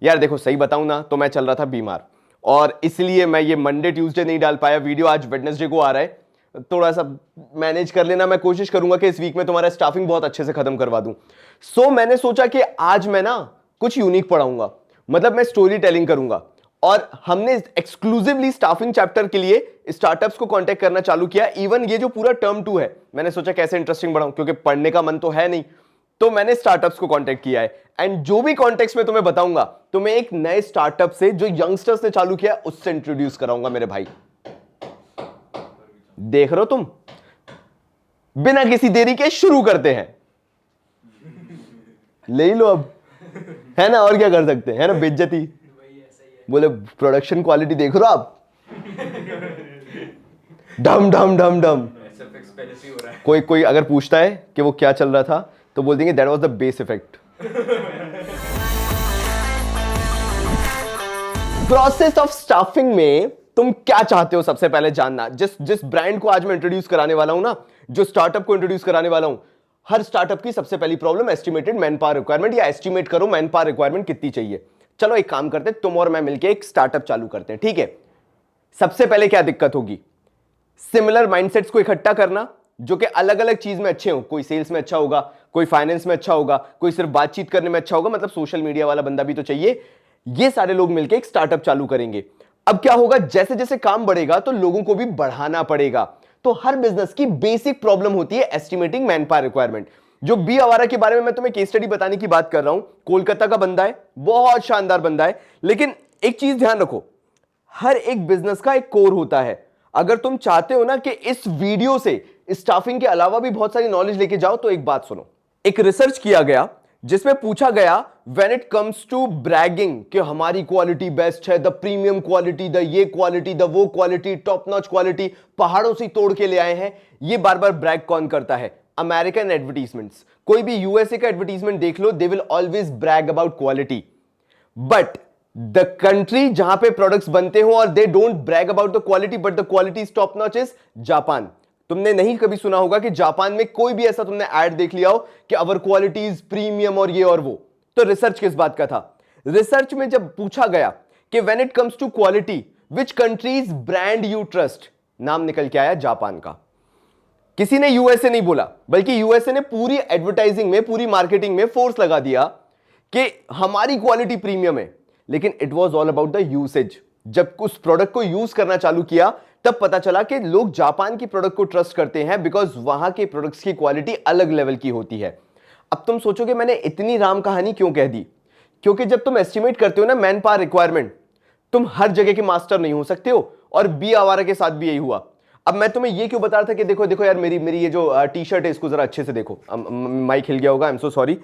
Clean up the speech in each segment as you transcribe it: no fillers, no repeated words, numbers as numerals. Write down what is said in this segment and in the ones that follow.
यार देखो सही बताऊं ना तो मैं चल रहा था बीमार, और इसलिए मैं ये मंडे ट्यूसडे नहीं डाल पाया वीडियो। आज वेडनेसडे को आ रहा है, थोड़ा सा मैनेज कर लेना। मैं कोशिश करूंगा कि इस वीक में तुम्हारा स्टाफिंग बहुत अच्छे से खत्म करवा दूं। सो मैंने सोचा कि आज मैं ना कुछ यूनिक पढ़ाऊंगा, मतलब मैं स्टोरी टेलिंग करूंगा। और हमने एक्सक्लूसिवली स्टाफिंग चैप्टर के लिए स्टार्टअप्स को कांटेक्ट करना चालू किया। इवन ये जो पूरा टर्म 2 है, मैंने सोचा कैसे इंटरेस्टिंग बढ़ाऊं, क्योंकि पढ़ने का मन तो है नहीं। तो मैंने स्टार्टअप्स को कांटेक्ट किया है, एंड जो भी कॉन्टेक्स्ट में तुम्हें बताऊंगा तो मैं एक नए स्टार्टअप से जो यंगस्टर्स ने चालू किया उससे इंट्रोड्यूस कराऊंगा मेरे भाई। देख रहे हो तुम, बिना किसी देरी के शुरू करते हैं। ले ही लो अब, है ना, और क्या कर सकते हैं, है ना, बेइज्जती। बोले प्रोडक्शन क्वालिटी देख रहे हो आप, डम डम डम डम। कोई कोई अगर पूछता है कि वो क्या चल रहा था तो बोल देंगे that was the base effect. Process of staffing में तुम क्या चाहते हो सबसे पहले जानना। जिस जिस ब्रांड को आज मैं इंट्रोड्यूस कराने वाला हूं ना, जो स्टार्टअप को इंट्रोड्यूस कराने वाला हूं, हर स्टार्टअप की सबसे पहली problem estimated man power requirement, या एस्टिमेट करो मैन पावर रिक्वायरमेंट कितनी चाहिए। चलो एक काम करते हैं, तुम और मैं मिलकर एक स्टार्टअप चालू करते हैं, ठीक है। सबसे पहले क्या दिक्कत होगी, सिमिलर माइंडसेट्स को इकट्ठा करना जो कि अलग अलग चीज में अच्छे हो। कोई सेल्स में अच्छा होगा, कोई फाइनेंस में अच्छा होगा, कोई सिर्फ बातचीत करने में अच्छा होगा, मतलब सोशल मीडिया वाला बंदा भी तो चाहिए। ये सारे लोग मिलकर एक स्टार्टअप चालू करेंगे। अब क्या होगा, जैसे जैसे काम बढ़ेगा तो लोगों को भी बढ़ाना पड़ेगा। तो हर बिजनेस की बेसिक प्रॉब्लम होती है एस्टिमेटिंग मैन पावर रिक्वायरमेंट। जो बी आवारा के बारे में मैं तुम्हें केस स्टडी बताने की बात कर रहा हूं, कोलकाता का बंदा है, बहुत शानदार बंदा है। लेकिन एक चीज ध्यान रखो, हर एक बिजनेस का एक कोर होता है। अगर तुम चाहते हो ना कि इस वीडियो से स्टाफिंग के अलावा भी बहुत सारी नॉलेज लेके जाओ, तो एक बात सुनो। एक रिसर्च किया गया जिसमें पूछा गया when it comes to bragging कि हमारी क्वालिटी बेस्ट है, द प्रीमियम क्वालिटी, द ये क्वालिटी, द वो क्वालिटी, टॉप नॉच क्वालिटी, पहाड़ों से तोड़ के ले आए हैं, ये बार बार ब्रैग कौन करता है? American advertisements. कोई भी यूएसए का एडवर्टीजमेंट देख लो, they will always brag about quality. But the country जहां पे प्रोडक्ट्स बनते हो और they don't brag about the quality but the quality is top notch is Japan. तुमने नहीं कभी सुना होगा कि जापान में कोई भी ऐसा तुमने ऐड देख लिया हो कि अवर क्वालिटी इज प्रीमियम और ये और वो। तो रिसर्च किस बात का था? रिसर्च में जब पूछा गया कि when it comes to quality which countries brand you trust, नाम निकल के आया जापान का। किसी ने यूएसए नहीं बोला, बल्कि यूएसए ने पूरी एडवर्टाइजिंग में, पूरी मार्केटिंग में फोर्स लगा दिया कि हमारी क्वालिटी प्रीमियम है। लेकिन it was all about the usage. जब उस प्रोडक्ट को यूज करना चालू किया तब पता चला कि लोग जापान की प्रोडक्ट को ट्रस्ट करते हैं बिकॉज वहां के प्रोडक्ट्स की क्वालिटी अलग लेवल की होती है। अब तुम सोचोगे मैंने इतनी राम कहानी क्यों कह दी? क्योंकि जब तुम एस्टिमेट करते हो ना मैन पावर रिक्वायरमेंट, तुम हर जगह के मास्टर नहीं हो सकते हो, और बी आवारा के साथ भी यही हुआ। अब मैं तुम्हें ये क्यों बता रहा था कि देखो देखो यार, मेरी मेरी ये जो टी शर्ट है इसको जरा अच्छे से देखो। माइक हिल गया होगा, I am so sorry,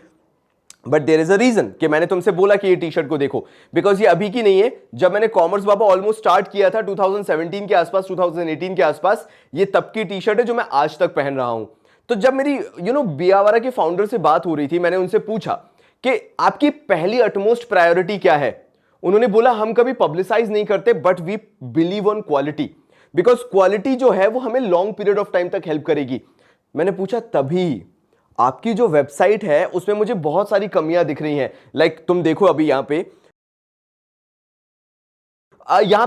but there is a reason कि मैंने तुमसे बोला कि ये टी शर्ट को देखो, बिकॉज ये अभी की नहीं है। जब मैंने कॉमर्स बाबा ऑलमोस्ट स्टार्ट किया था 2017 के आसपास, 2018 के आसपास, ये तब की टी शर्ट है जो मैं आज तक पहन रहा हूं। तो जब मेरी बियावारा के फाउंडर से बात हो रही थी, मैंने उनसे पूछा कि आपकी पहली अटमोस्ट प्रायोरिटी क्या है? उन्होंने बोला हम कभी पब्लिसाइज नहीं करते but we believe on quality, because quality जो है वो हमें लॉन्ग पीरियड ऑफ टाइम तक हेल्प करेगी। मैंने पूछा तभी आपकी जो वेबसाइट है उसमें मुझे बहुत सारी कमियां दिख रही हैं। लाइक तुम देखो अभी यहां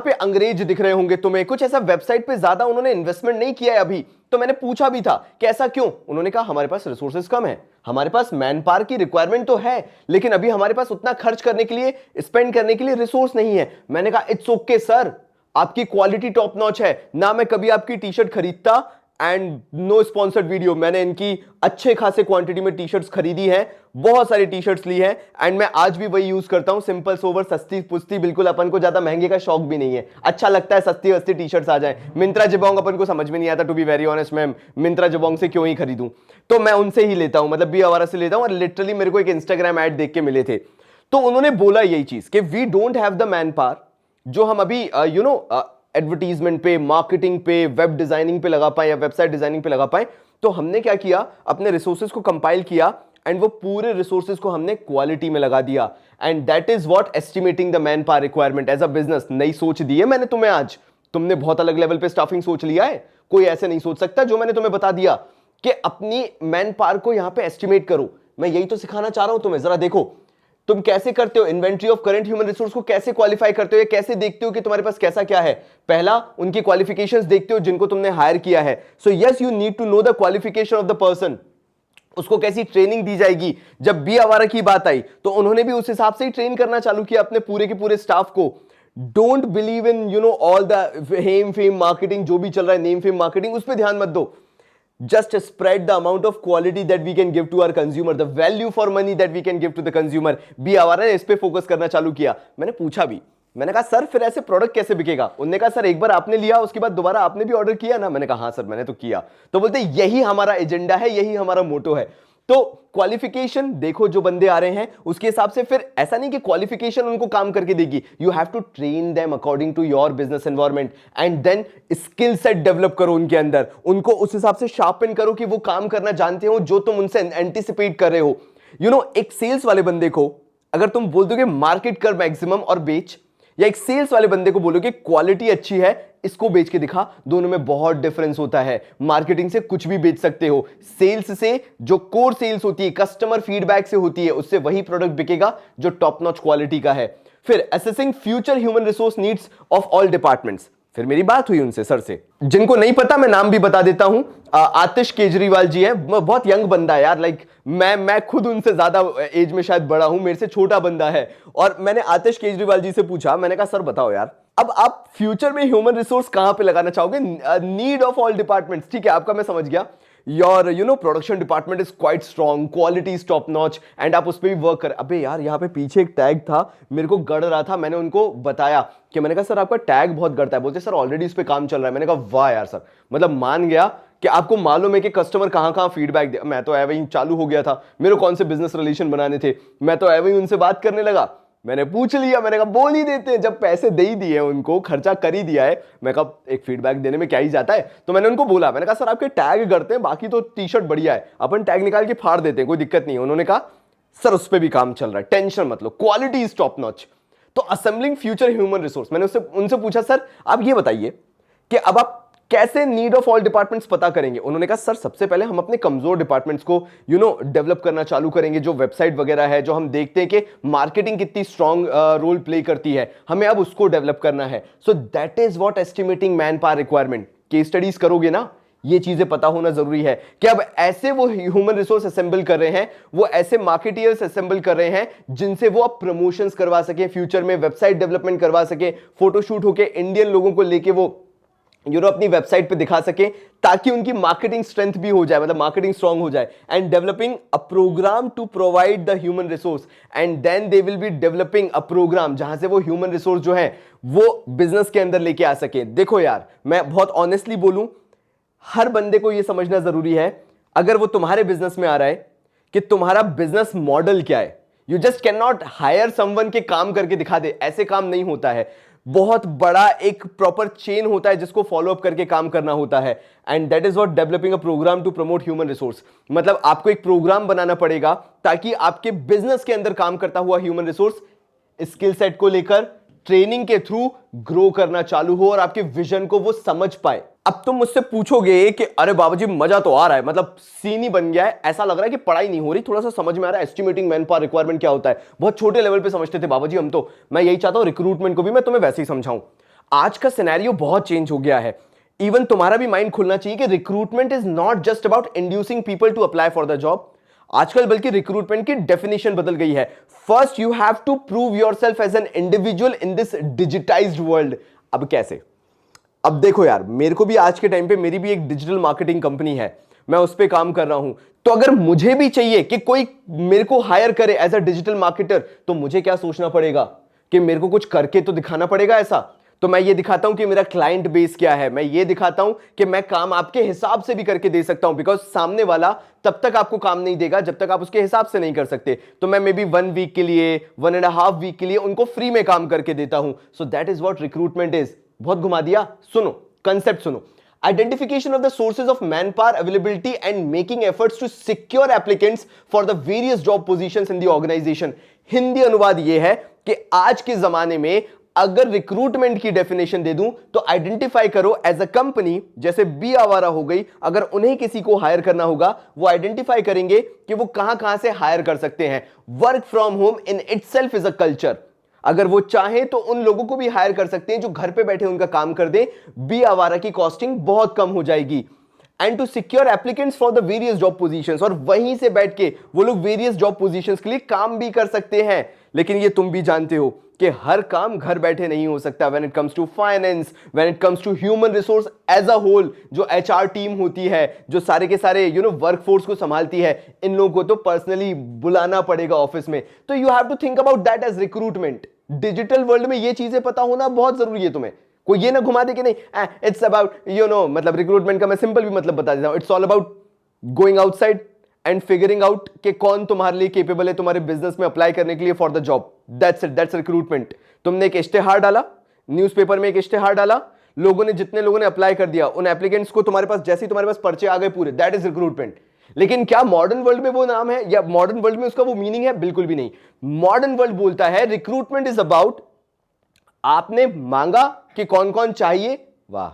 पे अंग्रेज दिख रहे होंगे तुम्हें, कुछ ऐसा वेबसाइट पे ज्यादा उन्होंने इन्वेस्टमेंट नहीं किया है अभी। तो मैंने पूछा भी था कि ऐसा क्यों? उन्होंने कहा हमारे पास रिसोर्सेज कम है, हमारे पास मैन पावर की रिक्वायरमेंट तो है लेकिन अभी हमारे पास उतना खर्च करने के लिए, स्पेंड करने के लिए रिसोर्स नहीं है। मैंने कहा इट्स ओके सर, आपकी क्वालिटी टॉप नॉच है ना, मैं कभी आपकी टी शर्ट खरीदता एंड नो स्पॉन्सर्ड वीडियो। मैंने इनकी अच्छे खासे क्वांटिटी में टी शर्ट्स खरीदी है, बहुत सारी टी शर्ट्स ली है, एंड मैं आज भी वही यूज करता हूं, सिंपल सोवर, सस्ती पुस्ती, बिल्कुल अपन को ज्यादा महंगे का शौक भी नहीं है। अच्छा लगता है सस्ती वस्ती टी शर्ट्स आ जाए। मिंत्रा जिबोंग अपन को समझ में नहीं आता, टू बी वेरी ऑनेस्ट, मैं मिंत्रा जिबोंग से क्यों ही खरीदूं, तो मैं उनसे ही लेता हूं, मतलब बी आवारा से लेता हूं। और लिटरली मेरे को एक इंस्टाग्राम ऐड देख के मिले थे, तो उन्होंने बोला यही चीज कि we don't have the man power जो हम अभी एडवर्टीजमेंट पे, मार्केटिंग पे, वेब डिजाइनिंग पे लगा पाए या वेबसाइट डिजाइनिंग पे लगा पाए। तो हमने क्या किया, अपने रिसोर्सेज को कंपाइल किया एंड वो पूरे रिसोर्सेज को हमने क्वालिटी में लगा दिया। And that is what estimating the man power requirement as a business. नई सोच दी है मैंने तुम्हें आज। तुमने बहुत अलग लेवल पे स्टाफिंग सोच लिया है, कोई ऐसे नहीं सोच सकता जो मैंने तुम्हें बता दिया कि अपनी मैन पावर को यहां पे एस्टिमेट करो। मैं यही तो सिखाना चाह रहा हूं तुम्हें। जरा देखो, तुम कैसे करते हो inventory of current human resource को, कैसे क्वालिफाई करते हो या कैसे देखते हो कि तुम्हारे पास कैसा क्या है? पहला, उनकी क्वालिफिकेशंस देखते हो जिनको तुमने हायर किया है। So yes, you need to know the qualification of the person. उसको कैसी ट्रेनिंग दी जाएगी? जब बी आवारा की बात आई तो उन्होंने भी उस हिसाब से ही ट्रेन करना चालू किया अपने पूरे के पूरे स्टाफ को। Don't believe in all the name fame marketing, जो भी चल रहा है नेम फेम मार्केटिंग, उस पर ध्यान मत दो। Just spread the amount of quality that we can give to our consumer, the value for money that we can give to the consumer। बी आवारा ने इस पे फोकस करना चालू किया। मैंने पूछा भी, मैंने कहा सर फिर ऐसे प्रोडक्ट कैसे बिकेगा? उन्होंने कहा सर एक बार आपने लिया उसके बाद दोबारा आपने भी ऑर्डर किया ना? मैंने कहा हाँ सर मैंने तो किया। तो बोलते यही हमारा एजेंडा है, यही हमारा मोटो है। तो क्वालिफिकेशन देखो, जो बंदे आ रहे हैं उसके हिसाब से, फिर ऐसा नहीं कि क्वालिफिकेशन उनको काम करके देगी। You have to train them according to your business environment and then skill set develop करो उनके अंदर, उनको उस हिसाब से शार्पन करो कि वो काम करना जानते हो जो तुम उनसे एंटिसिपेट कर रहे हो। एक सेल्स वाले बंदे को अगर तुम बोल दोगे मार्केट कर मैक्सिमम और बेच, या एक सेल्स वाले बंदे को बोलोगे क्वालिटी अच्छी है इसको बेच के दिखा, दोनों में बहुत डिफरेंस होता है। मार्केटिंग से कुछ भी बेच सकते हो, सेल्स से जो कोर सेल्स होती है, कस्टमर फीडबैक से होती है, उससे वही प्रोडक्ट बिकेगा जो टॉप नॉच क्वालिटी का है। फिर assessing future human resource needs of all departments. फिर मेरी बात हुई उनसे सर से, जिनको नहीं पता मैं नाम भी बता देता हूं। आतिश केजरीवाल जी है, बहुत यंग बंदा है यार, लाइक मैं खुद उनसे ज्यादा एज में शायद बड़ा हूं, मेरे से छोटा बंदा है। और मैंने आतिश केजरीवाल जी से पूछा, मैंने कहा सर बताओ यार, अब आप फ्यूचर में ह्यूमन रिसोर्स कहां पे लगाना चाहोगे? नीड ऑफ ऑल डिपार्टमेंट्स, ठीक है आपका मैं समझ गया। Your production department is quite strong, quality is top notch and आप उस पर भी वर्क कर। अबे यार यहाँ पे पीछे एक टैग था, मेरे को गड़ रहा था, मैंने उनको बताया कि मैंने कहा सर आपका टैग बहुत गड़ता है। बोलते सर ऑलरेडी इस पे काम चल रहा है। मैंने कहा वाह यार सर, मतलब मान गया कि आपको मालूम है कि कस्टमर कहां कहां फीडबैक दे। मैं तो एवं चालू हो गया था, मेरे कौन से बिजनेस रिलेशन बनाने थे, मैं तो एवं उनसे बात करने लगा। मैंने पूछ लिया, मैंने कहा बोल ही देते हैं, जब पैसे दे ही दिए उनको, खर्चा कर ही दिया है, मैं कहा एक फीडबैक देने में क्या ही जाता है। तो मैंने उनको बोला, मैंने कहा सर आपके टैग करते हैं, बाकी तो टी शर्ट बढ़िया है, अपन टैग निकाल के फाड़ देते हैं, कोई दिक्कत नहीं है। उन्होंने कहा सर उस पर भी काम चल रहा है, टेंशन मत लो, क्वालिटी इज टॉप नॉच। तो असेंबलिंग फ्यूचर ह्यूमन रिसोर्स, मैंने उनसे पूछा सर आप ये बताइए कि अब आप कैसे नीड ऑफ ऑल डिपार्टमेंट्स पता करेंगे? उन्होंने कहा सर सबसे पहले हम अपने कमजोर डिपार्टमेंट्स को डेवलप करना चालू करेंगे। जो वेबसाइट वगैरह है, जो हम देखते हैं कि मार्केटिंग कितनी स्ट्रॉन्ग रोल प्ले करती है, हमें अब उसको डेवलप करना है। So that is what estimating man power requirement. Case studies करोगे ना, ये चीजें पता होना जरूरी है कि अब ऐसे वो ह्यूमन रिसोर्स असेंबल कर रहे हैं, वो ऐसे मार्केटियर्स असेंबल कर रहे हैं जिनसे वो अब प्रमोशंस करवा सके, फ्यूचर में वेबसाइट डेवलपमेंट करवा सके, फोटोशूट होके इंडियन लोगों को लेके वो अपनी वेबसाइट पे दिखा सके, ताकि उनकी मार्केटिंग स्ट्रेंथ भी हो जाए, मतलब मार्केटिंग स्ट्रांग हो जाए। And developing a programme to provide the human resource and then they will be developing a programme जहां से वो ह्यूमन रिसोर्स जो है वो बिजनेस के अंदर लेके आ सके। देखो यार, मैं बहुत ऑनेस्टली बोलूं, हर बंदे को यह समझना जरूरी है, अगर वो तुम्हारे बिजनेस में आ रहा है, कि तुम्हारा बिजनेस मॉडल क्या है। You just can not hire someone के काम करके दिखा दे, ऐसे काम नहीं होता है। बहुत बड़ा एक प्रॉपर चेन होता है जिसको फॉलो अप करके काम करना होता है। And that is what developing a programme to promote human resource. मतलब आपको एक प्रोग्राम बनाना पड़ेगा ताकि आपके बिजनेस के अंदर काम करता हुआ ह्यूमन रिसोर्स स्किल सेट को लेकर ट्रेनिंग के थ्रू ग्रो करना चालू हो और आपके विजन को वो समझ पाए। अब तुम मुझसे पूछोगे कि अरे बाबूजी मजा तो आ रहा है, मतलब सीन ही बन गया है, ऐसा लग रहा है कि पढ़ाई नहीं हो रही, थोड़ा सा समझ में आ रहा है एस्टिमेटिंग मैन पावर रिक्वायरमेंट क्या होता है। बहुत छोटे लेवल पे समझते थे बाबूजी हम तो, मैं यही चाहता हूं रिक्रूटमेंट को भी मैं तुम्हें वैसे ही समझाऊं। आज का सिनेरियो बहुत चेंज हो गया है। इवन तुम्हारा भी माइंड खुलना चाहिए कि recruitment is not just about inducing people to apply for the job. आजकल बल्कि रिक्रूटमेंट की डेफिनेशन बदल गई है। First you have to prove yourself as an individual in this digitized world. अब कैसे? अब देखो यार, मेरे को भी आज के टाइम पे मेरी भी एक डिजिटल मार्केटिंग कंपनी है, मैं उस पर काम कर रहा हूं। तो अगर मुझे भी चाहिए कि कोई मेरे को हायर करे एज अ डिजिटल मार्केटर, तो मुझे क्या सोचना पड़ेगा कि मेरे को कुछ करके तो दिखाना पड़ेगा ऐसा। तो मैं ये दिखाता हूं कि मेरा क्लाइंट बेस क्या है, मैं ये दिखाता हूं कि मैं काम आपके हिसाब से भी करके दे सकता हूं, बिकॉज सामने वाला तब तक आपको काम नहीं देगा जब तक आप उसके हिसाब से नहीं कर सकते। तो मैं मे बी 1 वीक के लिए, 1.5 वीक के लिए उनको फ्री में काम करके देता हूं। So that is what recruitment is. बहुत घुमा दिया, सुनो कंसेप्ट सुनो। Identification of the sources of manpower availability and making efforts to secure applicants for the various job positions in the organization। Hindi अनुवाद यह है कि आज के जमाने में अगर रिक्रूटमेंट की डेफिनेशन दे दूं तो आइडेंटिफाई करो एज अ कंपनी, जैसे बी आवारा हो गई, अगर उन्हें किसी को हायर करना होगा वो आइडेंटिफाई करेंगे कि वो कहां कहां से हायर कर सकते हैं। Work from home in itself is a culture. अगर वो चाहे तो उन लोगों को भी हायर कर सकते हैं जो घर पे बैठे उनका काम कर दे। बी आवारा की कॉस्टिंग बहुत कम हो जाएगी। And to secure applicants for the various job positions, और वहीं से बैठ के वो लोग वेरियस जॉब पोजीशंस के लिए काम भी कर सकते हैं। लेकिन ये तुम भी जानते हो कि हर काम घर बैठे नहीं हो सकता। When it comes to finance, when it comes to human resource as a whole, जो एचआर टीम होती है, जो सारे के सारे वर्कफोर्स को संभालती है, इन लोगों को तो पर्सनली बुलाना पड़ेगा ऑफिस में। तो you have to think about that as recruitment. Digital world में ये चीजें पता होना बहुत जरूरी है तुम्हें। कोई ये ना घुमा दे कि नहीं इट्स अबाउट मतलब रिक्रूटमेंट का मैं सिंपल भी मतलब बता देता हूं, it's all about going outside and figuring out कि कौन तुम्हारे लिए केपेबल है तुम्हारे बिजनेस में अप्लाई करने के लिए for the job. That's it, that's recruitment. तुमने एक इश्तेहार डाला, न्यूज़पेपर में एक इश्तेहार डाला, लोगों ने जितने लोगों ने अप्लाई कर दिया उन एप्लीकेंट्स को तुम्हारे पास जैसे ही तुम्हारे पास पर्चे आ गए पूरे, दैट इज रिक्रूटमेंट। लेकिन क्या मॉडर्न वर्ल्ड में वो नाम है या मॉडर्न वर्ल्ड में उसका वो मीनिंग है? बिल्कुल भी नहीं। मॉडर्न वर्ल्ड बोलता है रिक्रूटमेंट इज अबाउट आपने मांगा कि कौन कौन चाहिए, वाह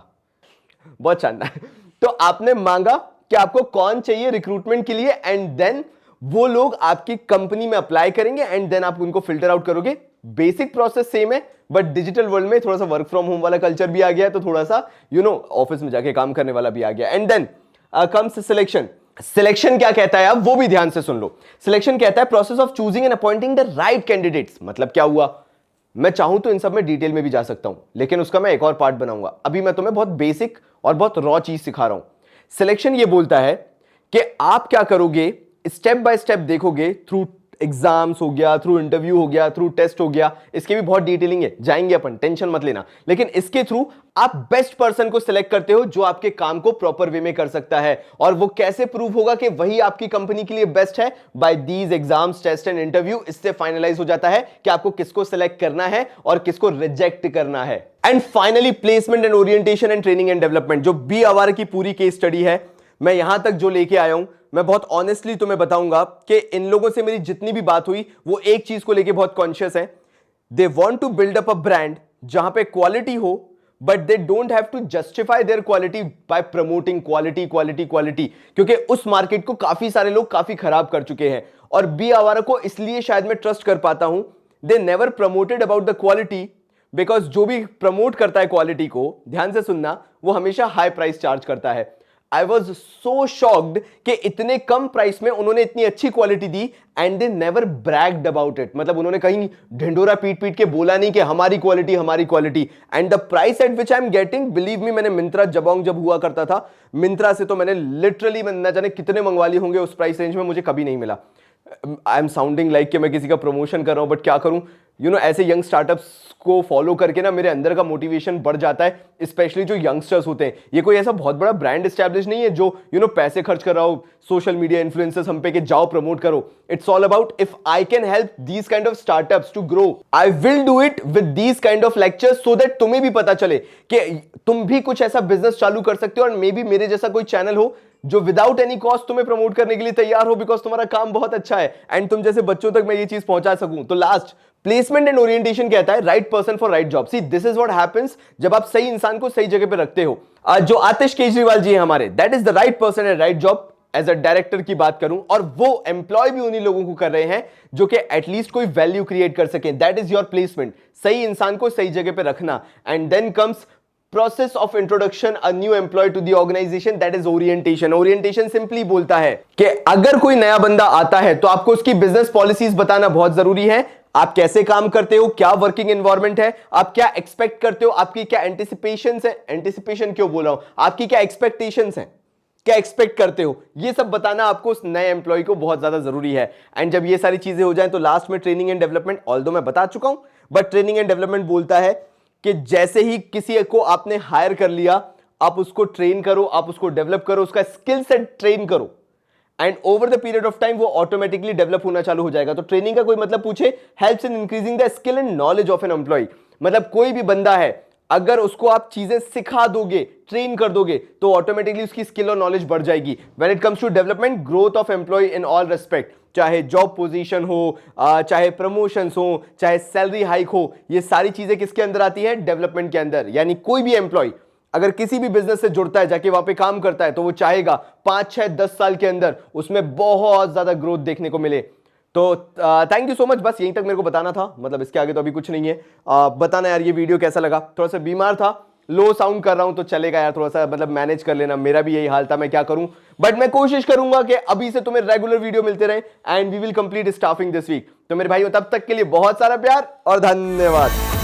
बहुत शानदार, तो आपने मांगा कि आपको कौन चाहिए रिक्रूटमेंट के लिए, एंड देन वो लोग आपकी कंपनी में अप्लाई करेंगे एंड देन आप उनको फिल्टर आउट करोगे। बेसिक प्रोसेस सेम है, बट डिजिटल वर्ल्ड में थोड़ा सा वर्क फ्रॉम होम वाला कल्चर भी आ गया है, तो थोड़ा सा ऑफिस में जाके काम करने वाला भी आ गया। And then comes selection. Selection क्या कहता है, आप वो भी ध्यान से सुन लो। सिलेक्शन कहता है process of choosing and appointing the right candidates. मतलब क्या हुआ, मैं चाहूं तो इन सब में डिटेल में भी जा सकता हूं, लेकिन उसका मैं एक और पार्ट बनाऊंगा। अभी मैं तुम्हें बहुत बेसिक और बहुत रॉ चीज सिखा रहा हूं। सिलेक्शन ये बोलता है कि आप क्या करोगे, स्टेप बाय स्टेप देखोगे, थ्रू एग्जाम्स हो गया, थ्रू इंटरव्यू हो गया, थ्रू टेस्ट हो गया, इसके भी बहुत डिटेलिंग है, जाएंगे अपन, टेंशन मत लेना। लेकिन इसके थ्रू आप बेस्ट पर्सन को सिलेक्ट करते हो जो आपके काम को प्रॉपर वे में कर सकता है। और वो कैसे प्रूव होगा कि वही आपकी कंपनी के लिए बेस्ट है? By these exams, test and interview. इससे फाइनलाइज हो जाता है कि आपको किसको सिलेक्ट करना है और किसको रिजेक्ट करना है। And finally placement and orientation and training and development, जो बी आवारा की पूरी केस स्टडी है, मैं यहां तक जो लेके आया हूं, मैं बहुत ऑनेस्टली तुम्हें बताऊंगा कि इन लोगों से मेरी जितनी भी बात हुई वो एक चीज को लेके बहुत कॉन्शियस है। They want to build up a brand जहां पे क्वालिटी हो, but they don't have to justify their quality by promoting quality quality quality, क्योंकि उस मार्केट को काफी सारे लोग काफी खराब कर चुके हैं। और बी आवारा को इसलिए शायद मैं ट्रस्ट कर पाता हूं, they never promoted about the quality, because जो भी प्रमोट करता है क्वालिटी को, ध्यान से सुनना, वो हमेशा हाई प्राइस चार्ज करता है। आई वॉज सो शॉक्ड कि इतने कम प्राइस में उन्होंने इतनी अच्छी क्वालिटी दी and they never bragged about it. मतलब उन्होंने कहीं ढिंडोरा पीट पीट के बोला नहीं कि हमारी quality. And the price at which I am getting, believe me, मैंने मिंत्रा जबोंग जब हुआ करता था, मिंत्रा से तो मैंने लिटरली ना जाने कितने मंगवा लिए होंगे, उस प्राइस रेंज में मुझे कभी नहीं मिला। आई एम साउंडिंग लाइक कि मैं किसी का प्रमोशन कर रहा हूं, बट क्या करूं, ऐसे यंग स्टार्टअप्स को फॉलो करके ना मेरे अंदर का मोटिवेशन बढ़ जाता है, स्पेशली जो यंगस्टर्स होते हैं। ये कोई ऐसा बहुत बड़ा ब्रांड एस्टैब्लिश नहीं है जो पैसे खर्च कर रहा हो, सोशल मीडिया इन्फ्लुएंसर्स हम पे के जाओ प्रमोट करो। It's all about if I can help these kind of startups to grow, I will do it with these kind of lectures, so that तुम्हें भी पता चले कि तुम भी कुछ ऐसा बिजनेस चालू कर सकते हो। और मे बी मेरे जैसा कोई चैनल हो जो विदाउट एनी कॉस्ट तुम्हें प्रमोट करने के लिए तैयार हो, बिकॉज तुम्हारा काम बहुत अच्छा है एंड तुम जैसे बच्चों तक मैं ये चीज पहुंचा सकूं। तो लास्ट, प्लेसमेंट एंड ओरिएंटेशन कहता है right person for right job. See this is what happens जब आप सही इंसान को सही जगह पे रखते हो। जो आतिश केजरीवाल जी हैं हमारे, that is the right person and right job. As a director की बात करूं, और वो एम्प्लॉय भी उन्हीं लोगों को कर रहे हैं जो कि एटलीस्ट कोई वैल्यू क्रिएट कर सके। दैट इज योर प्लेसमेंट, सही इंसान को सही जगह पे रखना। And then comes process of introduction a new employee to the organization, that is orientation. Orientation simply बोलता है कि अगर कोई नया बंदा आता है तो आपको उसकी बिजनेस पॉलिसीज बताना बहुत जरूरी है। आप कैसे काम करते हो, क्या वर्किंग एनवायरनमेंट है, आप क्या एक्सपेक्ट करते हो, आपकी क्या एंटिसिपेशंस है, एंटिसिपेशन क्यों बोल रहा हूं, आपकी क्या एक्सपेक्टेशंस है, क्या एक्सपेक्ट करते हो, ये सब बताना आपको उस नए एम्प्लॉय को बहुत ज्यादा जरूरी है। एंड जब ये सारी चीजें हो जाए तो लास्ट में ट्रेनिंग एंड डेवलपमेंट, ऑल्दो मैं बता चुका हूं, बट ट्रेनिंग एंड डेवलपमेंट बोलता है कि जैसे ही किसी को आपने हायर कर लिया, आप उसको ट्रेन करो, आप उसको डेवलप करो, उसका स्किल सेट ट्रेन करो, and over the period of time वो ऑटोमेटिकली डेवलप होना चालू हो जाएगा। तो ट्रेनिंग का कोई मतलब पूछे, helps in increasing the skill and knowledge of an employee. मतलब कोई भी बंदा है, अगर उसको आप चीजें सिखा दोगे, ट्रेन कर दोगे, तो ऑटोमेटिकली उसकी स्किल और नॉलेज बढ़ जाएगी। When it comes to development, growth of employee in all respect, चाहे जॉब पोजीशन हो, चाहे प्रमोशंस हो, चाहे सैलरी हाइक हो, ये सारी चीजें किसके अंदर आती है? डेवलपमेंट के अंदर। यानी कोई भी एम्प्लॉय अगर किसी भी बिजनेस से जुड़ता है, जाके वहां पे काम करता है, तो वो चाहेगा 5, 6, 10 साल के अंदर उसमें बहुत ज्यादा ग्रोथ देखने को मिले। तो थैंक यू सो मच, बस यहीं तक मेरे को बताना था, मतलब इसके आगे तो अभी कुछ नहीं है। बताना यार ये वीडियो कैसा लगा। थोड़ा सा बीमार था, लो साउंड कर रहा हूं, तो चलेगा यार, थोड़ा सा मतलब मैनेज कर लेना, मेरा भी यही हाल था, मैं क्या करूं। बट मैं कोशिश करूंगा कि अभी से तुम्हें रेगुलर वीडियो मिलते रहे, and we will complete staffing this week. तो मेरे भाइयों, तब तक के लिए बहुत सारा प्यार और धन्यवाद।